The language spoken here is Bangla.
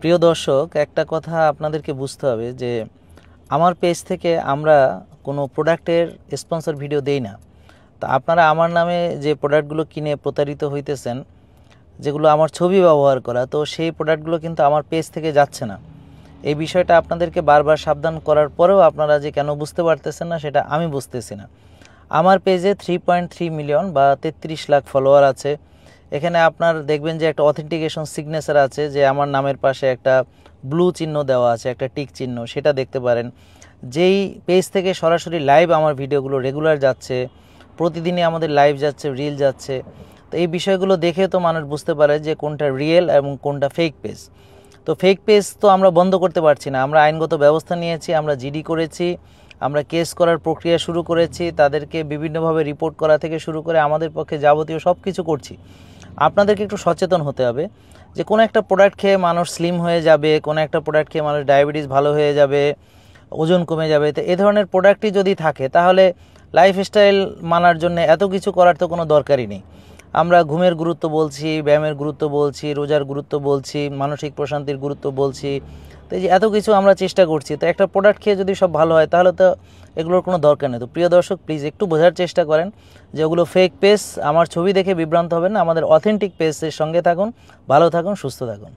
প্রিয় দর্শক, একটা কথা আপনাদেরকে বুঝতে হবে যে আমার পেজ থেকে আমরা কোনো প্রোডাক্টের স্পন্সর ভিডিও দেই না। তা আপনারা আমার নামে যে প্রোডাক্টগুলো কিনে প্রতারিত হইতেছেন, যেগুলো আমার ছবি ব্যবহার করা, তো সেই প্রোডাক্টগুলো কিন্তু আমার পেজ থেকে যাচ্ছে না। এই বিষয়টা আপনাদেরকে বারবার সাবধান করার পরেও আপনারা যে কেন বুঝতে পারতেছেন না সেটা আমি বুঝতেছি না। আমার পেজে 3.3 মিলিয়ন বা 33 লাখ ফলোয়ার আছে। এখানে আপনার দেখবেন যে একটা অথেন্টিকেশন সিগনেচার আছে, যে আমার নামের পাশে একটা ব্লু চিহ্ন দেওয়া আছে, একটা টিক চিহ্ন, সেটা দেখতে পারেন। যেই পেজ থেকে সরাসরি লাইভ আমার ভিডিওগুলো রেগুলার যাচ্ছে, প্রতিদিনই আমাদের লাইভ যাচ্ছে, রিল যাচ্ছে। তো এই বিষয়গুলো দেখে তো মানুষ বুঝতে পারে যে কোনটা রিয়েল এবং কোনটা ফেক পেজ। তো ফেক পেজ তো আমরা বন্ধ করতে পারছি না, আমরা আইনগত ব্যবস্থা নিয়েছি, আমরা জিডি করেছি, আমরা কেস করার প্রক্রিয়া শুরু করেছি, তাদেরকে বিভিন্নভাবে রিপোর্ট করা থেকে শুরু করে আমাদের পক্ষে যাবতীয় সব কিছু করছি। আপনাদেরকে একটু সচেতন হতে হবে যে কোনো একটা প্রোডাক্ট খেয়ে মানুষ স্লিম হয়ে যাবে, কোনো একটা প্রোডাক্ট খেয়ে মানুষ ডায়াবেটিস ভালো হয়ে যাবে, ওজন কমে যাবে। তো এ ধরনের প্রোডাক্টই যদি থাকে তাহলে লাইফস্টাইল মানার জন্য এত কিছু করার তো কোনো দরকারই নেই। আমরা ঘুমের গুরুত্ব বলছি, ব্যায়ামের গুরুত্ব বলছি, রোজার গুরুত্ব বলছি, মানসিক প্রশান্তির গুরুত্ব বলছি। তো এই যে এত কিছু আমরা চেষ্টা করছি, তো একটা প্রোডাক্ট খেয়ে যদি সব ভালো হয় তাহলে তো এগুলোর কোনো দরকার নেই। তো প্রিয় দর্শক, প্লিজ একটু বোঝার চেষ্টা করেন যে ওগুলো ফেক পেজ। আমার ছবি দেখে বিভ্রান্ত হবেন না, আমাদের অথেন্টিক পেজের সঙ্গে থাকুন। ভালো থাকুন, সুস্থ থাকুন।